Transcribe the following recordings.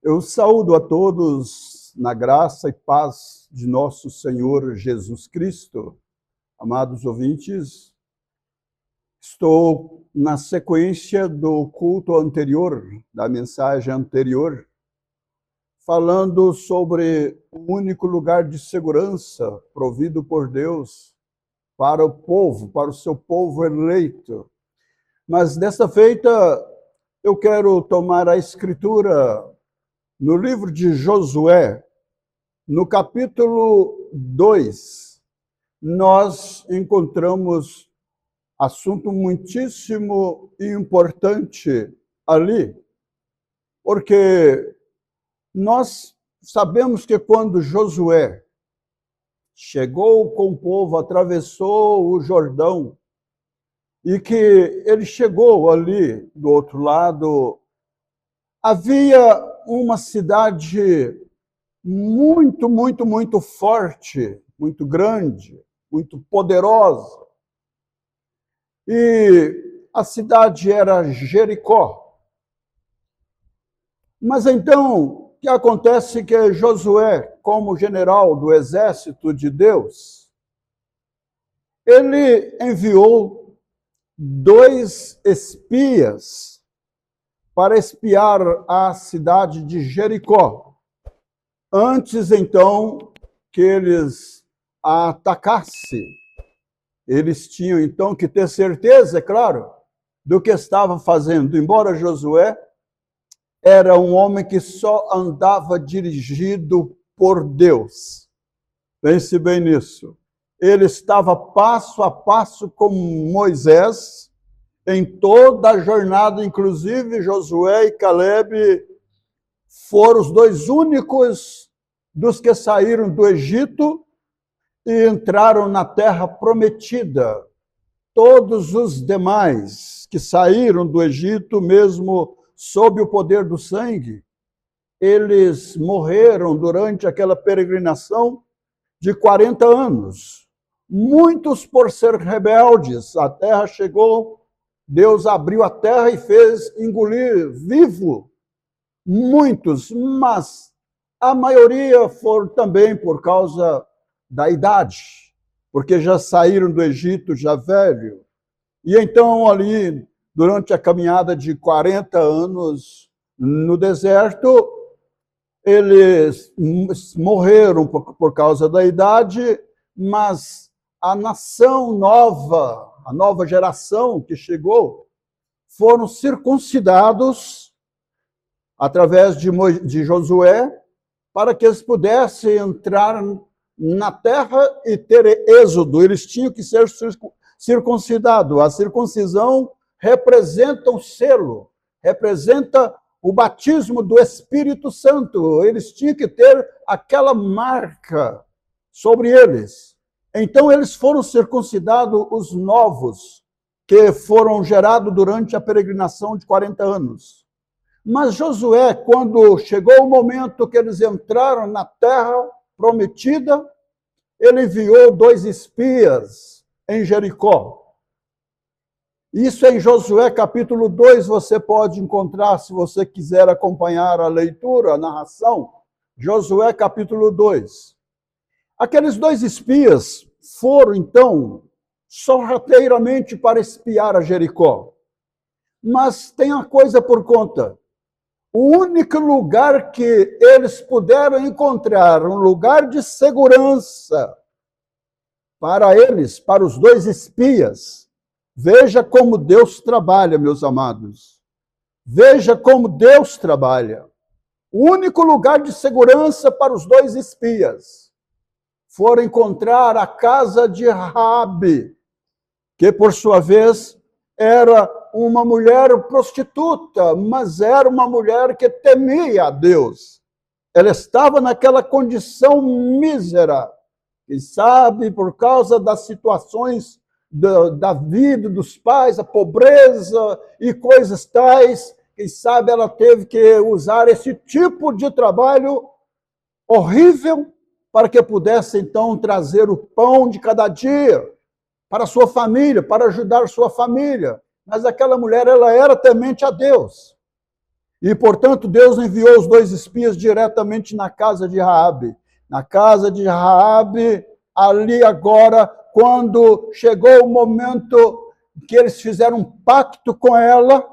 Eu saúdo a todos na graça e paz de nosso Senhor Jesus Cristo. Amados ouvintes, estou na sequência do culto anterior, da mensagem anterior, falando sobre o único lugar de segurança provido por Deus para o povo, para o seu povo eleito. Mas desta feita eu quero tomar a escritura no livro de Josué, no capítulo 2, nós encontramos assunto muitíssimo importante ali, porque nós sabemos que quando Josué chegou com o povo, atravessou o Jordão, e que ele chegou ali do outro lado, havia uma cidade muito forte, muito grande, muito poderosa. E a cidade era Jericó. Mas então, o que acontece é que Josué, como general do exército de Deus, ele enviou 2 espias para espiar a cidade de Jericó, antes então que eles a atacassem. Eles tinham então que ter certeza, é claro, do que estava fazendo. Embora Josué era um homem que só andava dirigido por Deus. Pense bem nisso. Ele estava passo a passo com Moisés, em toda a jornada, inclusive Josué e Caleb foram os 2 únicos dos que saíram do Egito e entraram na terra prometida. Todos os demais que saíram do Egito, mesmo sob o poder do sangue, eles morreram durante aquela peregrinação de 40 anos. Muitos por ser rebeldes, a terra chegou, Deus abriu a terra e fez engolir vivo muitos, mas a maioria foram também por causa da idade, porque já saíram do Egito já velho. E então ali, durante a caminhada de 40 anos no deserto, eles morreram por causa da idade, mas a nação nova, a nova geração que chegou, foram circuncidados através de Josué, para que eles pudessem entrar na terra e ter êxodo. Eles tinham que ser circuncidados. A circuncisão representa o selo, representa o batismo do Espírito Santo. Eles tinham que ter aquela marca sobre eles. Então, eles foram circuncidados, os novos, que foram gerados durante a peregrinação de 40 anos. Mas Josué, quando chegou o momento que eles entraram na terra prometida, ele enviou 2 espias em Jericó. Isso em Josué capítulo 2, você pode encontrar, se você quiser acompanhar a leitura, a narração, Josué capítulo 2. Aqueles 2 espias foram, então, sorrateiramente para espiar a Jericó. Mas tem uma coisa por conta. O único lugar que eles puderam encontrar, um lugar de segurança para eles, para os 2 espias. Veja como Deus trabalha, meus amados. Veja como Deus trabalha. O único lugar de segurança para os 2 espias foram encontrar a casa de Raabe, que por sua vez era uma mulher prostituta, mas era uma mulher que temia a Deus. Ela estava naquela condição mísera, e sabe, por causa das situações da vida dos pais, a pobreza e coisas tais, quem sabe ela teve que usar esse tipo de trabalho horrível para que pudesse então trazer o pão de cada dia para a sua família, para ajudar sua família. Mas aquela mulher, ela era temente a Deus. E, portanto, Deus enviou os 2 espias diretamente na casa de Raabe. Na casa de Raabe, ali agora, quando chegou o momento que eles fizeram um pacto com ela,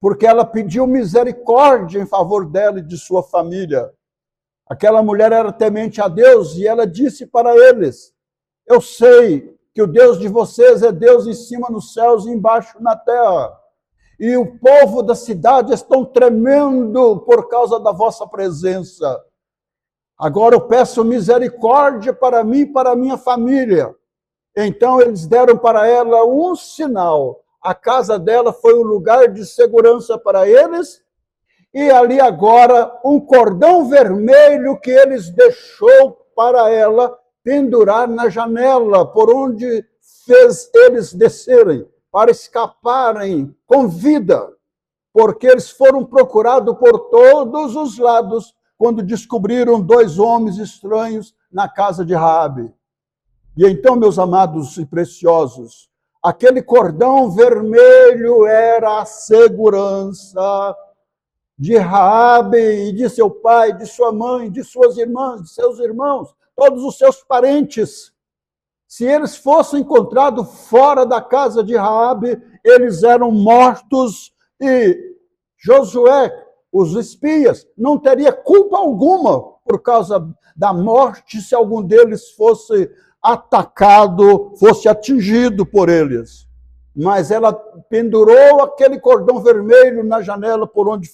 porque ela pediu misericórdia em favor dela e de sua família. Aquela mulher era temente a Deus e ela disse para eles: eu sei que o Deus de vocês é Deus em cima nos céus e embaixo na terra. E o povo da cidade estão tremendo por causa da vossa presença. Agora eu peço misericórdia para mim e para a minha família. Então eles deram para ela um sinal. A casa dela foi um lugar de segurança para eles. E ali agora um cordão vermelho que eles deixou para ela pendurar na janela, por onde fez eles descerem, para escaparem com vida, porque eles foram procurados por todos os lados quando descobriram 2 homens estranhos na casa de Raabe. E então, meus amados e preciosos, aquele cordão vermelho era a segurança de Raabe e de seu pai, de sua mãe, de suas irmãs, de seus irmãos, todos os seus parentes. Se eles fossem encontrados fora da casa de Raabe, eles eram mortos e Josué, os espias, não teria culpa alguma por causa da morte se algum deles fosse atacado, fosse atingido por eles. Mas ela pendurou aquele cordão vermelho na janela por onde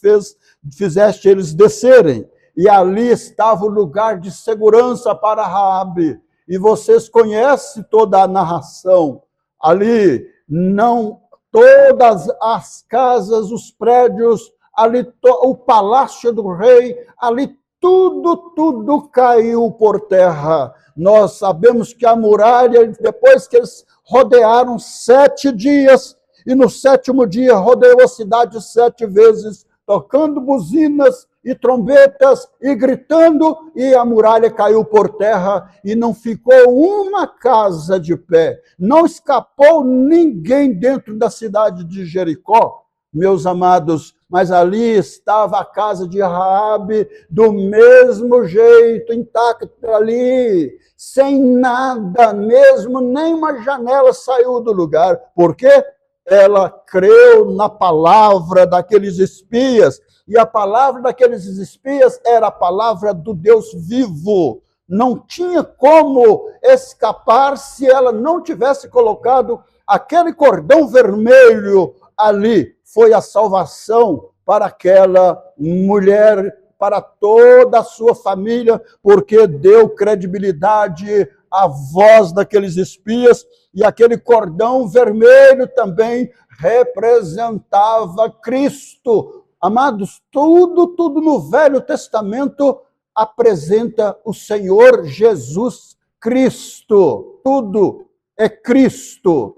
fizeste eles descerem. E ali estava o lugar de segurança para Raabe. E vocês conhecem toda a narração. Ali, não todas as casas, os prédios, ali o palácio do rei, ali tudo caiu por terra. Nós sabemos que a muralha, depois que eles rodearam 7 dias, e no 7º dia rodeou a cidade 7 vezes, tocando buzinas e trombetas e gritando, e a muralha caiu por terra e não ficou uma casa de pé. Não escapou ninguém dentro da cidade de Jericó, meus amados, mas ali estava a casa de Raabe do mesmo jeito, intacta ali, sem nada mesmo, nem uma janela saiu do lugar. Por quê? Ela creu na palavra daqueles espias, e a palavra daqueles espias era a palavra do Deus vivo. Não tinha como escapar se ela não tivesse colocado aquele cordão vermelho ali. Foi a salvação para aquela mulher, para toda a sua família, porque deu credibilidade à voz daqueles espias, e aquele cordão vermelho também representava Cristo. Amados, tudo no Velho Testamento apresenta o Senhor Jesus Cristo. Tudo é Cristo.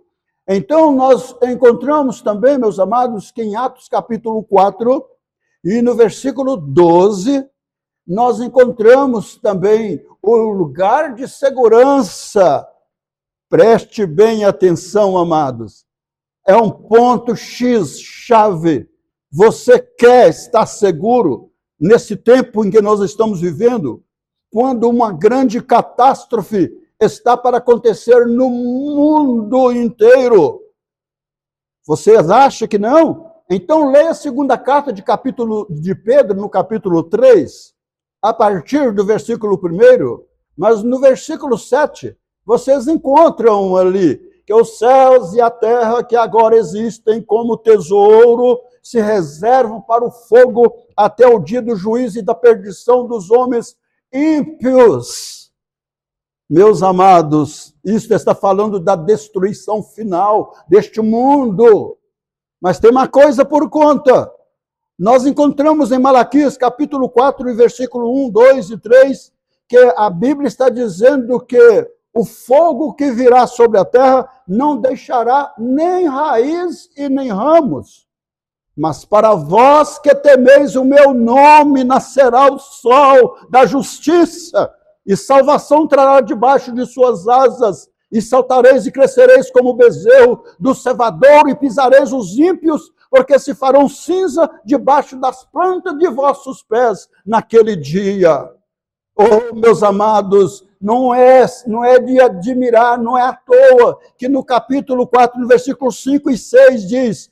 Então, nós encontramos também, meus amados, que em Atos capítulo 4 e no versículo 12, nós encontramos também o lugar de segurança. Preste bem atenção, amados. É um ponto X-chave. Você quer estar seguro nesse tempo em que nós estamos vivendo? Quando uma grande catástrofe está para acontecer no mundo inteiro. Vocês acham que não? Então leia a 2ª carta de Pedro, no capítulo 3, a partir do versículo 1, mas no versículo 7, vocês encontram ali que os céus e a terra que agora existem como tesouro se reservam para o fogo até o dia do juízo e da perdição dos homens ímpios. Meus amados, isso está falando da destruição final deste mundo. Mas tem uma coisa por conta. Nós encontramos em Malaquias, capítulo 4, versículo 1, 2 e 3, que a Bíblia está dizendo que o fogo que virá sobre a terra não deixará nem raiz e nem ramos. Mas para vós que temeis o meu nome, nascerá o sol da justiça, e salvação trará debaixo de suas asas, e saltareis e crescereis como o bezerro do cevadouro, e pisareis os ímpios, porque se farão cinza debaixo das plantas de vossos pés naquele dia. Oh, meus amados, não é de admirar, não é à toa que no capítulo 4, no versículo 5 e 6 diz: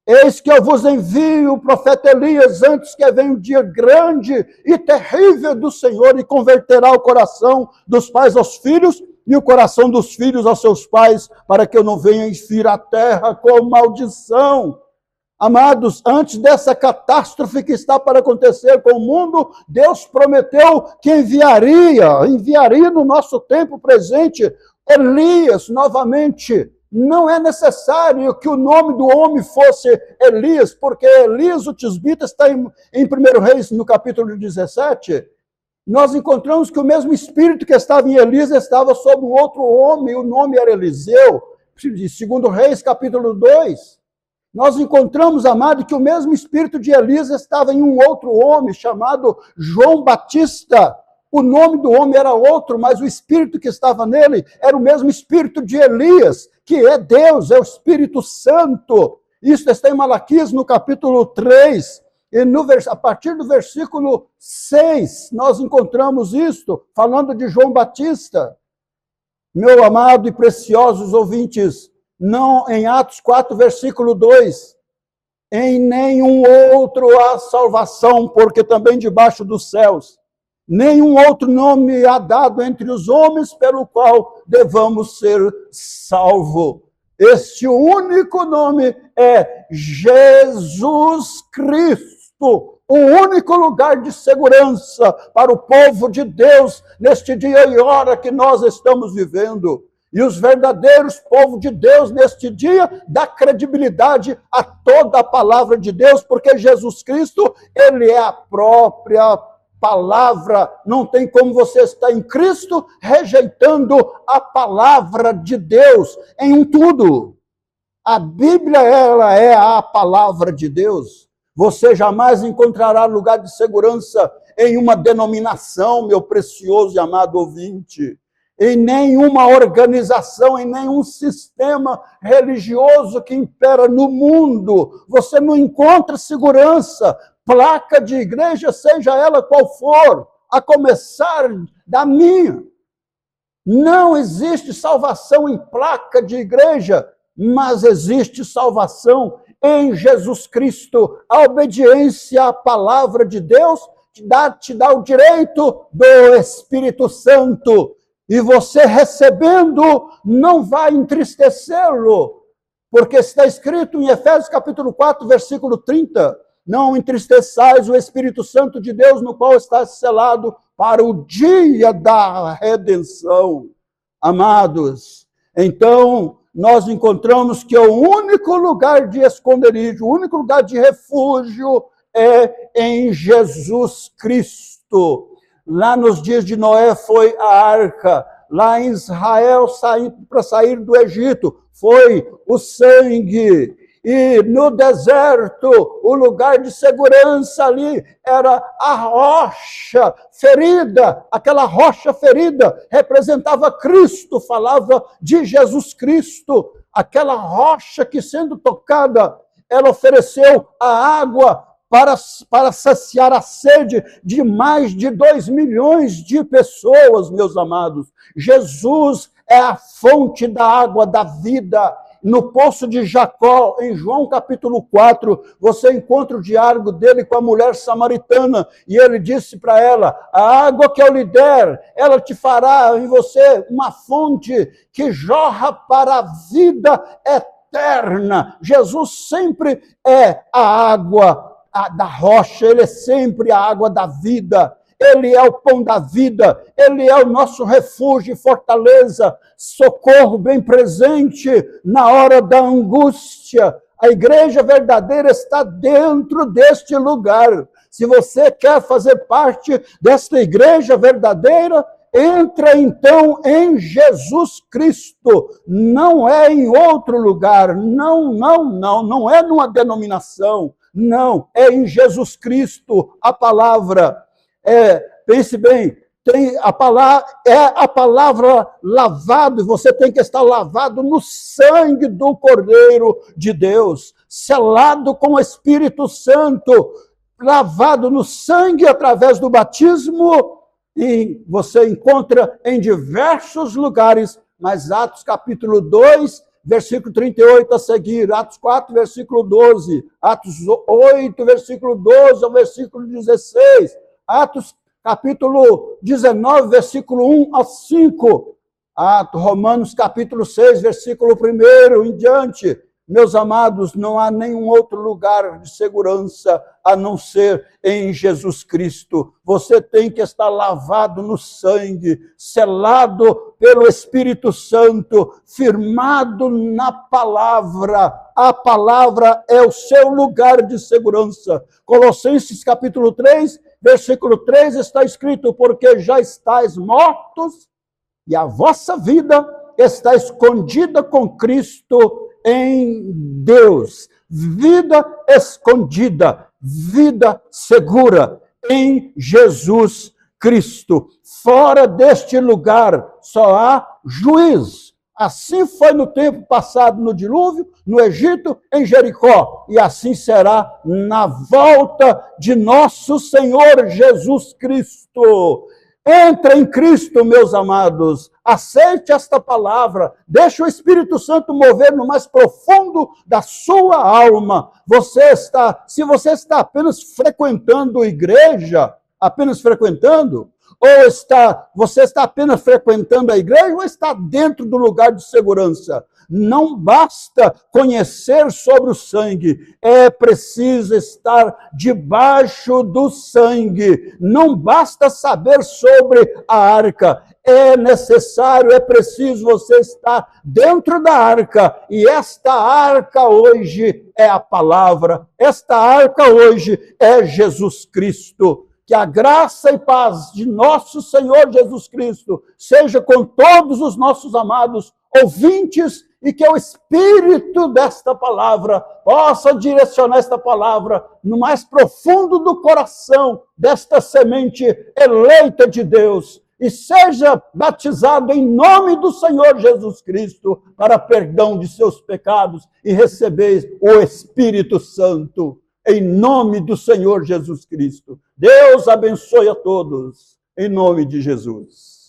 eis que eu vos envio o profeta Elias antes que venha um dia grande e terrível do Senhor, e converterá o coração dos pais aos filhos e o coração dos filhos aos seus pais, para que eu não venha e fira a terra com maldição. Amados, antes dessa catástrofe que está para acontecer com o mundo, Deus prometeu que enviaria no nosso tempo presente Elias novamente. Não é necessário que o nome do homem fosse Elias, porque Elias, o tisbita, está em 1 Reis, no capítulo 17. Nós encontramos que o mesmo espírito que estava em Elias estava sobre um outro homem, o nome era Eliseu. 2 Reis, capítulo 2. Nós encontramos, amado, que o mesmo espírito de Elias estava em um outro homem chamado João Batista. O nome do homem era outro, mas o espírito que estava nele era o mesmo espírito de Elias, que é Deus, é o Espírito Santo. Isso está em Malaquias, no capítulo 3, e a partir do versículo 6, nós encontramos isto, falando de João Batista. Meu amado e preciosos ouvintes, não, em Atos 4, versículo 2, em nenhum outro há salvação, porque também debaixo dos céus, nenhum outro nome há dado entre os homens pelo qual devamos ser salvos. Este único nome é Jesus Cristo, o único lugar de segurança para o povo de Deus neste dia e hora que nós estamos vivendo. E os verdadeiros povos de Deus neste dia dá credibilidade a toda a palavra de Deus, porque Jesus Cristo, ele é a própria palavra. Não tem como você estar em Cristo rejeitando a palavra de Deus em um tudo. A Bíblia, ela é a palavra de Deus. Você jamais encontrará lugar de segurança em uma denominação, meu precioso e amado ouvinte, em nenhuma organização, em nenhum sistema religioso que impera no mundo. Você não encontra segurança. Placa de igreja, seja ela qual for, a começar da minha. Não existe salvação em placa de igreja, mas existe salvação em Jesus Cristo. A obediência à palavra de Deus te dá o direito do Espírito Santo. E você recebendo não vai entristecê-lo, porque está escrito em Efésios capítulo 4, versículo 30, não entristeçais o Espírito Santo de Deus, no qual está selado para o dia da redenção. Amados, então nós encontramos que o único lugar de esconderijo, o único lugar de refúgio é em Jesus Cristo. Lá nos dias de Noé foi a arca, lá em Israel para sair do Egito foi o sangue, e no deserto o lugar de segurança ali era a rocha ferida. Aquela rocha ferida representava Cristo, falava de Jesus Cristo. Aquela rocha que, sendo tocada, ela ofereceu a água para saciar a sede de mais de 2 milhões de pessoas, meus amados. Jesus é a fonte da água da vida. No poço de Jacó, em João capítulo 4, você encontra o diálogo dele com a mulher samaritana, e ele disse para ela: a água que eu lhe der, ela te fará em você uma fonte que jorra para a vida eterna. Jesus sempre é a água da rocha, ele é sempre a água da vida, ele é o pão da vida, ele é o nosso refúgio e fortaleza, socorro bem presente na hora da angústia. A igreja verdadeira está dentro deste lugar. Se você quer fazer parte desta igreja verdadeira, entra então em Jesus Cristo, não é em outro lugar, não é numa denominação, não, é em Jesus Cristo. A palavra, pense bem, a palavra lavado, e você tem que estar lavado no sangue do Cordeiro de Deus, selado com o Espírito Santo, lavado no sangue através do batismo, e você encontra em diversos lugares, mas Atos capítulo 2, versículo 38 a seguir, Atos 4, versículo 12, Atos 8, versículo 12 ao versículo 16, Atos capítulo 19, versículo 1 a 5, Romanos capítulo 6, versículo 1 em diante. Meus amados, não há nenhum outro lugar de segurança a não ser em Jesus Cristo. Você tem que estar lavado no sangue, selado pelo Espírito Santo, firmado na palavra. A palavra é o seu lugar de segurança. Colossenses capítulo 3, versículo 3 está escrito: porque já estáis mortos e a vossa vida está escondida com Cristo em Deus. Vida escondida, vida segura em Jesus Cristo. Fora deste lugar só há juízo. Assim foi no tempo passado no dilúvio, no Egito, em Jericó, e assim será na volta de nosso Senhor Jesus Cristo. Entra em Cristo, meus amados, aceite esta palavra, deixe o Espírito Santo mover no mais profundo da sua alma. Se você está apenas frequentando igreja, você está apenas frequentando a igreja ou está dentro do lugar de segurança? Não basta conhecer sobre o sangue, é preciso estar debaixo do sangue. Não basta saber sobre a arca, é necessário, é preciso você estar dentro da arca. E esta arca hoje é a palavra, esta arca hoje é Jesus Cristo. Que a graça e paz de nosso Senhor Jesus Cristo seja com todos os nossos amados ouvintes, e que o Espírito desta palavra possa direcionar esta palavra no mais profundo do coração desta semente eleita de Deus, e seja batizado em nome do Senhor Jesus Cristo para perdão de seus pecados e receber o Espírito Santo. Em nome do Senhor Jesus Cristo. Deus abençoe a todos, em nome de Jesus.